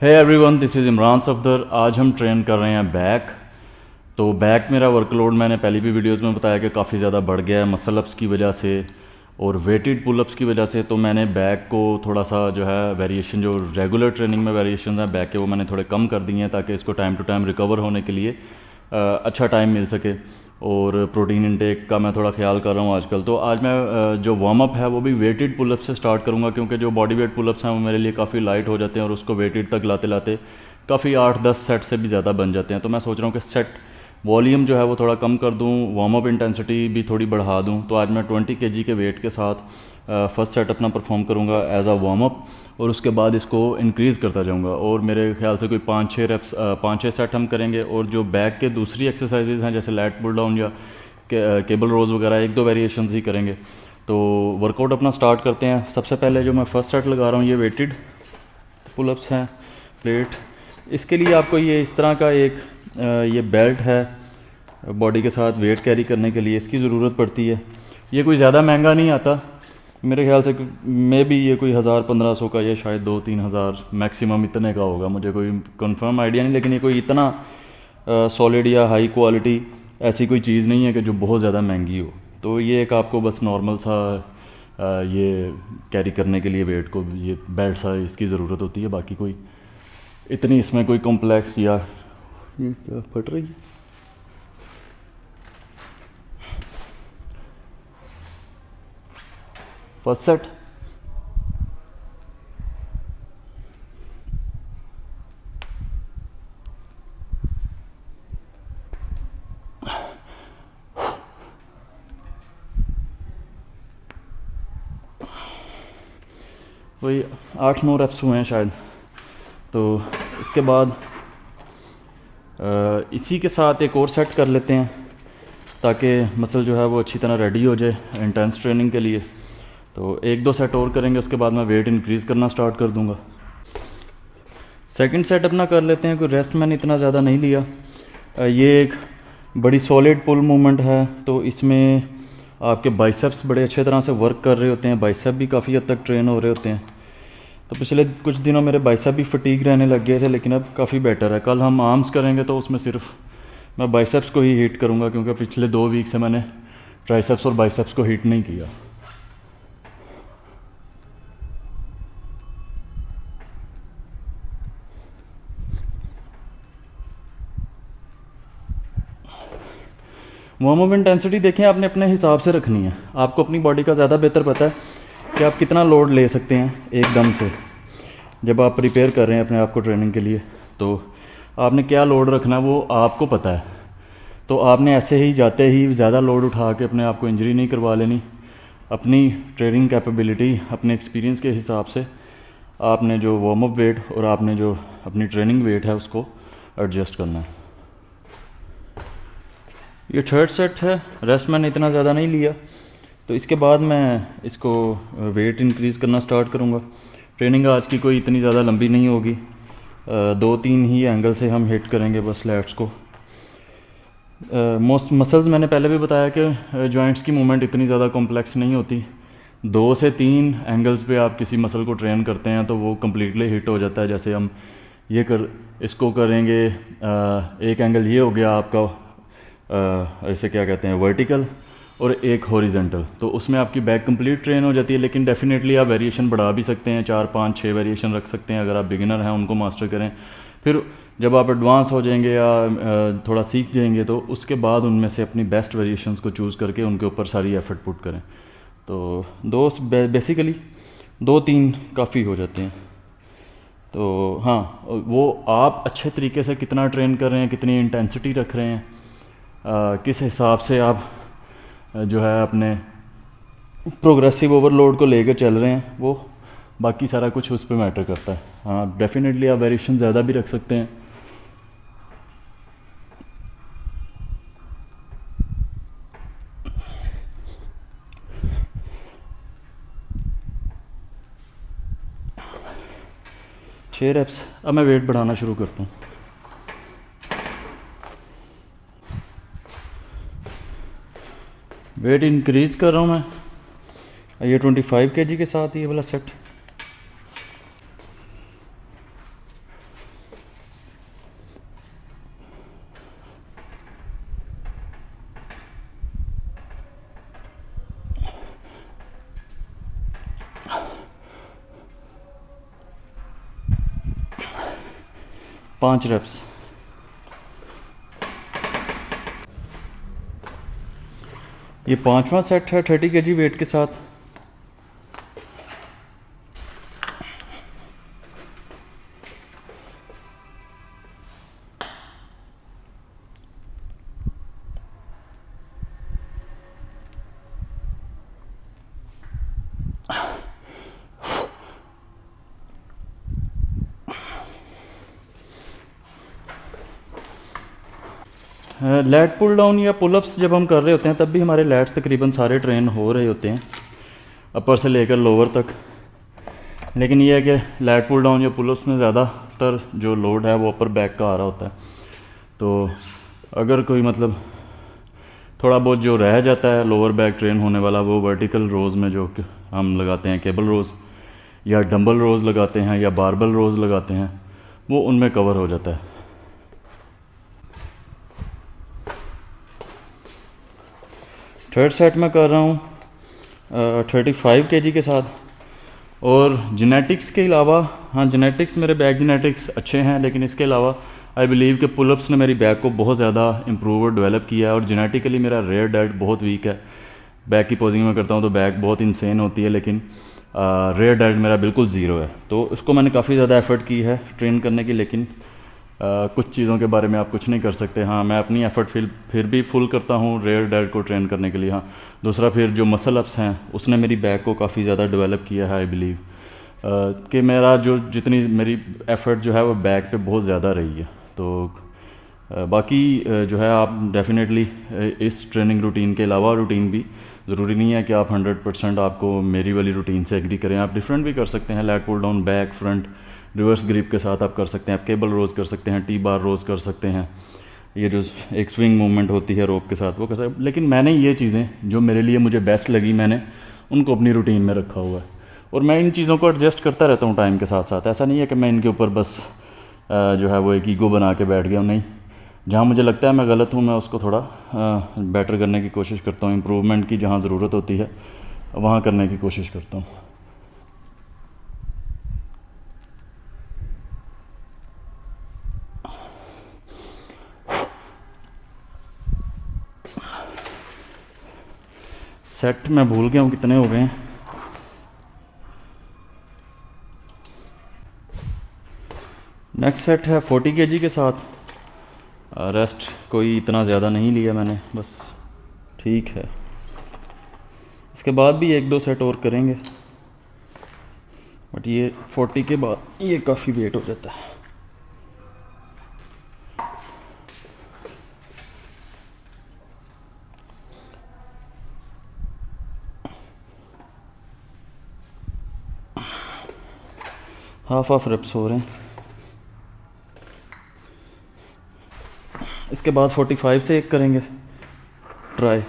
Hey everyone, this is Imran Safdar. आज हम train कर रहे हैं बैक। तो बैक मेरा वर्कलोड मैंने पहले भी वीडियोस में बताया कि काफ़ी ज़्यादा बढ़ गया है मसल अप्स की वजह से और वेटेड पुल अप्स की वजह से। तो मैंने बैक को थोड़ा सा जो है वेरिएशन, जो रेगुलर ट्रेनिंग में वेरिएशन है बैक के, वो मैंने थोड़े कम कर दिए हैं ताकि इसको टाइम टू टाइम रिकवर होने के लिए अच्छा टाइम मिल सके। और प्रोटीन इंटेक का मैं थोड़ा ख्याल कर रहा हूँ आजकल। तो आज मैं जो वार्म अप है वो भी वेटेड पुलअप से स्टार्ट करूँगा, क्योंकि जो बॉडी वेट पुलअप्स हैं वो मेरे लिए काफ़ी लाइट हो जाते हैं और उसको वेटेड तक लाते लाते काफ़ी 8-10 सेट से भी ज़्यादा बन जाते हैं। तो मैं सोच रहा हूँ कि सेट वॉल्यूम जो है वो थोड़ा कम कर दूँ, वार्म अप इंटेंसिटी भी थोड़ी बढ़ा दूँ। तो आज मैं 20 kg के वेट के साथ फर्स्ट सेट अपना परफॉर्म करूँगा एज अ वार्म अप, और उसके बाद इसको इंक्रीज़ करता जाऊँगा। और मेरे ख्याल से कोई 5-6 सेट हम करेंगे। और जो बैक के दूसरी एक्सरसाइजेज हैं जैसे लैट पुल डाउन या केबल रोज़ वगैरह, 1-2 वेरिएशंस ही करेंगे। तो वर्कआउट अपना स्टार्ट करते हैं। सबसे पहले जो मैं फ़र्स्ट सेट लगा रहा हूँ ये वेटेड पुलअप्स हैं, प्लेट। इसके लिए आपको ये इस तरह का एक ये बेल्ट है बॉडी के साथ वेट कैरी करने के लिए, इसकी ज़रूरत पड़ती है। ये कोई ज़्यादा महंगा नहीं आता, मेरे ख्याल से मे भी ये कोई 1000-1500 का, ये शायद 2-3 हज़ार मैक्सिमम इतने का होगा, मुझे कोई कंफर्म आइडिया नहीं। लेकिन ये कोई इतना सॉलिड या हाई क्वालिटी ऐसी कोई चीज़ नहीं है कि जो बहुत ज़्यादा महंगी हो। तो ये एक आपको बस नॉर्मल सा ये कैरी करने के लिए वेट को ये बेल्ट सा इसकी ज़रूरत होती है। बाकी कोई इतनी इसमें कोई कॉम्प्लेक्स या ये क्या फट रही है। फर्स्ट सेट वही 8-9 रेप्स हुए हैं शायद। तो इसके बाद इसी के साथ एक और सेट कर लेते हैं ताकि मसल जो है वो अच्छी तरह रेडी हो जाए इंटेंस ट्रेनिंग के लिए। तो 1-2 सेट और करेंगे, उसके बाद मैं वेट इंक्रीज़ करना स्टार्ट कर दूंगा। सेकंड सेट अपना कर लेते हैं, कोई रेस्ट मैंने इतना ज़्यादा नहीं लिया। ये एक बड़ी सॉलिड पुल मूवमेंट है, तो इसमें आपके बाइसेप्स बड़े अच्छे तरह से वर्क कर रहे होते हैं, बाइसेप भी काफ़ी हद तक ट्रेन हो रहे होते हैं। तो पिछले कुछ दिनों मेरे बाइसेप भी फटीग रहने लग गए थे, लेकिन अब काफ़ी बेटर है। कल हम आर्म्स करेंगे तो उसमें सिर्फ मैं बाइसेप्स को ही हीट करूँगा, क्योंकि पिछले 2 वीक से मैंने ट्राइसेप्स और बाइसेप्स को हीट नहीं किया। वार्म अप इंटेंसिटी देखें आपने अपने हिसाब से रखनी है, आपको अपनी बॉडी का ज़्यादा बेहतर पता है कि आप कितना लोड ले सकते हैं एकदम से। जब आप प्रिपेयर कर रहे हैं अपने आप को ट्रेनिंग के लिए, तो आपने क्या लोड रखना है वो आपको पता है। तो आपने ऐसे ही जाते ही ज़्यादा लोड उठा के अपने आप को इंजरी नहीं करवा लेनी। अपनी ट्रेनिंग कैपेबिलिटी, अपने एक्सपीरियंस के हिसाब से आपने जो वार्म अप वेट और आपने जो अपनी ट्रेनिंग वेट है उसको एडजस्ट करना है। ये थर्ड सेट है, रेस्ट मैंने इतना ज़्यादा नहीं लिया। तो इसके बाद मैं इसको वेट इंक्रीज़ करना स्टार्ट करूँगा। ट्रेनिंग आज की कोई इतनी ज़्यादा लंबी नहीं होगी, 2-3 ही एंगल से हम हिट करेंगे बस लैट्स को। मोस्ट मसल्स मैंने पहले भी बताया कि जॉइंट्स की मूवमेंट इतनी ज़्यादा कॉम्प्लेक्स नहीं होती। 2 से 3 एंगल्स पे आप किसी मसल को ट्रेन करते हैं तो वो कम्प्लीटली हिट हो जाता है। जैसे हम इसको करेंगे, एक एंगल ये हो गया आपका, इसे क्या कहते हैं, वर्टिकल, और एक हॉरिजेंटल। तो उसमें आपकी बैक कंप्लीट ट्रेन हो जाती है। लेकिन डेफिनेटली आप वेरिएशन बढ़ा भी सकते हैं, 4-5-6 वेरिएशन रख सकते हैं अगर आप बिगिनर हैं, उनको मास्टर करें। फिर जब आप एडवांस हो जाएंगे या थोड़ा सीख जाएंगे तो उसके बाद उनमें से अपनी बेस्ट वेरिएशंस को चूज़ करके उनके ऊपर सारी एफर्ट पुट करें। तो बेसिकली 2-3 काफ़ी हो जाते हैं। तो हाँ, वो आप अच्छे तरीके से कितना ट्रेन कर रहे हैं, कितनी इंटेंसिटी रख रहे हैं, किस हिसाब से आप जो है अपने प्रोग्रेसिव ओवरलोड को लेकर चल रहे हैं, वो बाकी सारा कुछ उस पर मैटर करता है। हाँ, डेफिनेटली आप वेरिएशन ज़्यादा भी रख सकते हैं। छः रेप्स। अब मैं वेट बढ़ाना शुरू करता हूँ। वेट इंक्रीज़ कर रहा हूँ मैं, ये 25 kg के साथ ये वाला सेट। 5 रेप्स। ये 5वां सेट है 30 kg वेट के साथ। लैट पुल डाउन या पुलअप्स जब हम कर रहे होते हैं तब भी हमारे लैट्स तकरीबन सारे ट्रेन हो रहे होते हैं, अपर से लेकर लोअर तक। लेकिन ये है कि लैट पुल डाउन या पुलअप्स में ज़्यादातर जो लोड है वो अपर बैक का आ रहा होता है। तो अगर कोई मतलब थोड़ा बहुत जो रह जाता है लोअर बैक ट्रेन होने वाला, वो वर्टिकल रोज़ में जो हम लगाते हैं केबल रोज़ या डंबल रोज़ लगाते हैं या बारबल रोज़ लगाते हैं, वो उनमें कवर हो जाता है। थर्ड सेट में कर रहा हूँ 35 kg के साथ। और जेनेटिक्स के अलावा, हाँ जेनेटिक्स मेरे बैक जेनेटिक्स अच्छे हैं, लेकिन इसके अलावा आई बिलीव कि पुलअप्स ने मेरी बैक को बहुत ज़्यादा इम्प्रूव और डेवलप किया है। और जेनेटिकली मेरा रेयर डेल्ट बहुत वीक है, बैक की पोजिंग में करता हूँ तो बैक बहुत इंसेन होती है, लेकिन रेयर डेल्ट मेरा बिल्कुल ज़ीरो है। तो इसको मैंने काफ़ी ज़्यादा एफ़र्ट की है ट्रेन करने की, लेकिन कुछ चीज़ों के बारे में आप कुछ नहीं कर सकते। हाँ, मैं अपनी एफ़र्ट फिर भी फुल करता हूँ रेयर डेल्ट को ट्रेन करने के लिए। हाँ, दूसरा फिर जो मसल अप्स हैं उसने मेरी बैक को काफ़ी ज़्यादा डेवलप किया है। आई बिलीव कि मेरा जो जितनी मेरी एफ़र्ट जो है वो बैक पे बहुत ज़्यादा रही है। तो बाकी जो है आप डेफिनेटली इस ट्रेनिंग रूटीन के अलावा रूटीन भी ज़रूरी नहीं है कि आप 100% आपको मेरी वाली रूटीन से एग्री करें। आप डिफरेंट भी कर सकते हैं, lat pull down, back, front, reverse grip के साथ आप कर सकते हैं, आप केबल रोज़ कर सकते हैं, टी बार रोज़ कर सकते हैं, ये जो एक स्विंग मूवमेंट होती है रोप के साथ वो कर सकते। लेकिन मैंने ये चीज़ें जो मेरे लिए मुझे बेस्ट लगी, मैंने उनको अपनी रूटीन में रखा हुआ है। और मैं इन चीज़ों को एडजस्ट करता रहता हूँ टाइम के साथ साथ। ऐसा नहीं है कि मैं इनके ऊपर बस जो है वो एक ईगो बना के बैठ गया हूँ, नहीं। जहाँ मुझे लगता है मैं गलत हूँ, मैं उसको थोड़ा बेटर करने की कोशिश करता हूँ। इम्प्रूवमेंट की जहाँ ज़रूरत होती है वहाँ करने की कोशिश करता हूँ। सेट मैं भूल गया हूँ कितने हो गए हैं। नेक्स्ट सेट है 40 kg के साथ। रेस्ट कोई इतना ज़्यादा नहीं लिया मैंने, बस ठीक है। इसके बाद भी 1-2 सेट और करेंगे, बट ये 40 के बाद ये काफ़ी वेट हो जाता है। हाफ रेप्स हो रहे हैं। इसके बाद 45 से एक करेंगे ट्राई।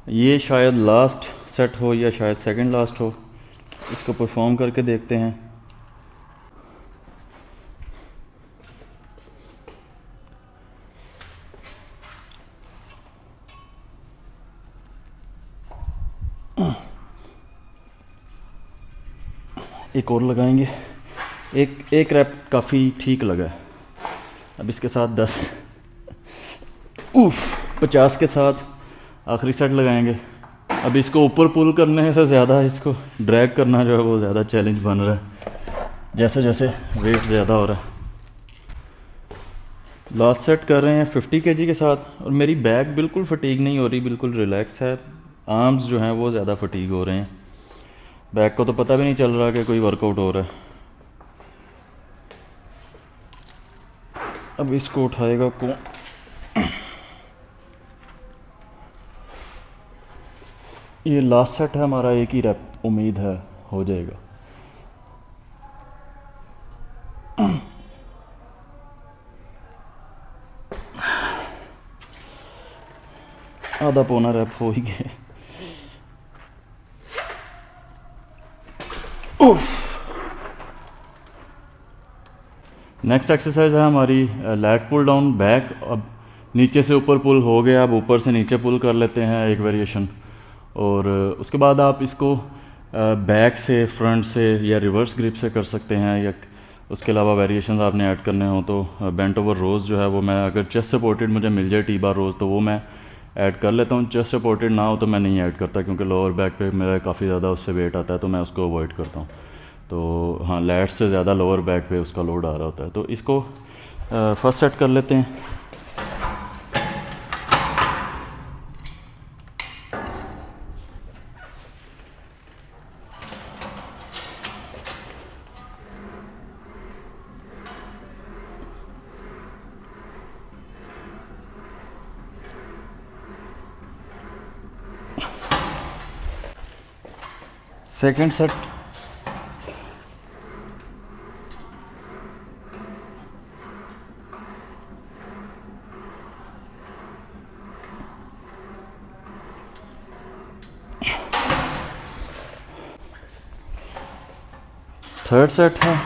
ये शायद लास्ट सेट हो या शायद सेकंड लास्ट हो, इसको परफॉर्म करके देखते हैं। एक और लगाएंगे। एक रैप काफ़ी ठीक लगा है। अब इसके साथ 10 50 के साथ आखिरी सेट लगाएंगे। अब इसको ऊपर पुल करने से ज़्यादा इसको ड्रैग करना जो है वो ज़्यादा चैलेंज बन रहा है, जैसे जैसे वेट ज़्यादा हो रहा है। लास्ट सेट कर रहे हैं 50 kg के साथ। और मेरी बैक बिल्कुल फटीग नहीं हो रही, बिल्कुल रिलैक्स है। आर्म्स जो हैं वो ज़्यादा फटीग हो रहे हैं, बैक को तो पता भी नहीं चल रहा कि कोई वर्कआउट हो रहा है। अब इसको उठाएगा कौन? ये लास्ट सेट है हमारा, एक ही रैप उम्मीद है हो जाएगा। आधा पौना रैप हो ही गया। नेक्स्ट एक्सरसाइज है हमारी लैट पुल डाउन बैक। अब नीचे से ऊपर पुल हो गया, अब ऊपर से नीचे पुल कर लेते हैं एक वेरिएशन। और उसके बाद आप इसको बैक से, फ्रंट से या रिवर्स ग्रिप से कर सकते हैं, या उसके अलावा वेरिएशंस आपने ऐड करने हो तो बेंट ओवर रोज़ जो है वो मैं, अगर चेस्ट सपोर्टेड मुझे मिल जाए टी बार रोज़ तो वो मैं ऐड कर लेता हूँ। चेस्ट सपोर्टेड ना हो तो मैं नहीं ऐड करता, क्योंकि लोअर बैक पे मेरा काफ़ी ज़्यादा उससे वेट आता है, तो मैं उसको अवॉइड करता हूँ। तो हाँ, लैट्स से ज़्यादा लोअर बैक पे उसका लोड आ रहा होता है। तो इसको फर्स्ट सेट कर लेते हैं। सेकंड सेट थर्ड सेट है।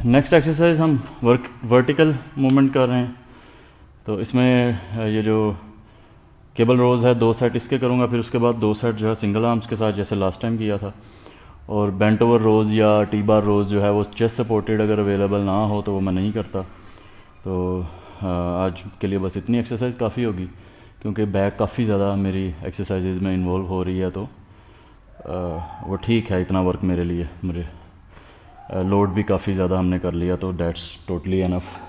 नेक्स्ट एक्सरसाइज हम वर्टिकल मूवमेंट कर रहे हैं। तो इसमें ये जो केबल रोज़ है 2 सेट इसके करूँगा, फिर उसके बाद 2 सेट जो है सिंगल आर्म्स के साथ, जैसे लास्ट टाइम किया था। और बेंट ओवर रोज़ या टी बार रोज़ जो है वो चेस्ट सपोर्टेड अगर अवेलेबल ना हो तो वो मैं नहीं करता। तो आज के लिए बस इतनी एक्सरसाइज काफ़ी होगी, क्योंकि बैक काफ़ी ज़्यादा मेरी एक्सरसाइजेज में इन्वॉल्व हो रही है। तो वो ठीक है, इतना वर्क मेरे लिए, मेरे लोड भी काफ़ी ज़्यादा हमने कर लिया, तो that's totally enough.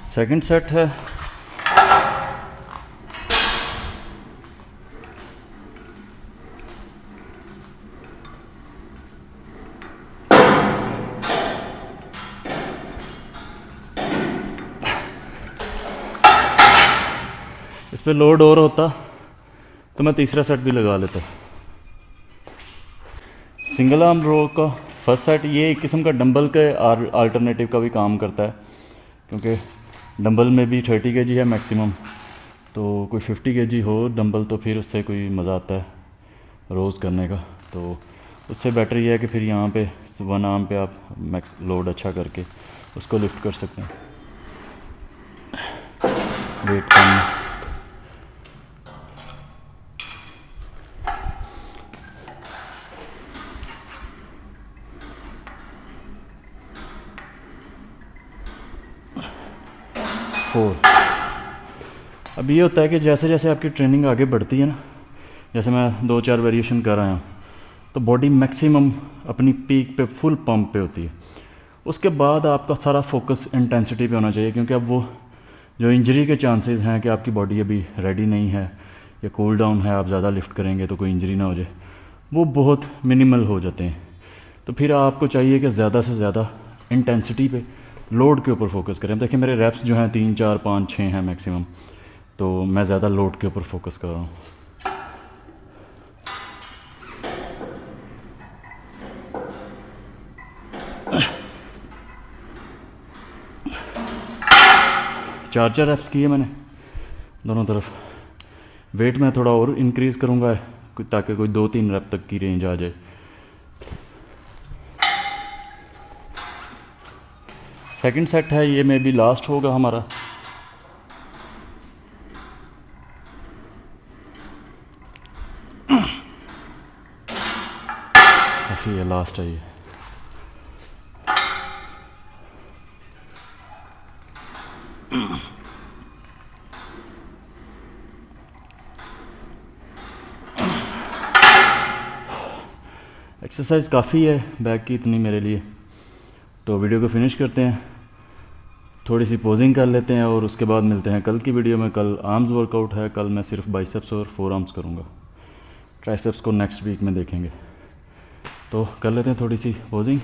Second set है। इस पे लोड और होता तो मैं तीसरा सेट भी लगा लेता। सिंगल आर्म रो का फर्स्ट सेट ये एक किस्म का डंबल के अल्टरनेटिव का भी काम करता है, क्योंकि डंबल में भी 30 kg है मैक्सिमम। तो कोई 50 kg हो डंबल तो फिर उससे कोई मज़ा आता है रोज़ करने का। तो उससे बेटर ये है कि फिर यहाँ पे वन आर्म पे आप मैक्स लोड अच्छा करके उसको लिफ्ट कर सकते हैं, वेट कम। अब ये होता है कि जैसे जैसे आपकी ट्रेनिंग आगे बढ़ती है ना, जैसे मैं 2-4 वेरिएशन कर रहा हूँ, तो बॉडी मैक्सिमम अपनी पीक पे, फुल पंप पे होती है। उसके बाद आपका सारा फोकस इंटेंसिटी पे होना चाहिए, क्योंकि अब वो जो इंजरी के चांसेस हैं कि आपकी बॉडी अभी रेडी नहीं है या कूल डाउन है, आप ज़्यादा लिफ्ट करेंगे तो कोई इंजरी ना हो जाए, वो बहुत मिनिमल हो जाते हैं। तो फिर आपको चाहिए कि ज़्यादा से ज़्यादा इंटेंसिटी पे, लोड के ऊपर फोकस करें। देखिए मेरे रेप्स जो हैं 3, 4, 5, 6 हैं मैक्सिमम, तो मैं ज़्यादा लोड के ऊपर फोकस कर रहा हूँ। चार रेप्स किए मैंने दोनों तरफ। वेट मैं थोड़ा और इंक्रीज़ करूँगा ताकि कोई 2-3 रेप तक की रेंज आ जाए। सेकंड सेट है, ये मे बी लास्ट होगा हमारा। काफ़ी है, लास्ट है ये। एक्सरसाइज काफ़ी है बैक की, इतनी मेरे लिए। तो वीडियो को फिनिश करते हैं, थोड़ी सी पोजिंग कर लेते हैं और उसके बाद मिलते हैं कल की वीडियो में। कल आर्म्स वर्कआउट है, कल मैं सिर्फ बाइसेप्स और फोर आर्म्स करूँगा, ट्राइसेप्स को नेक्स्ट वीक में देखेंगे। तो कर लेते हैं थोड़ी सी पोजिंग।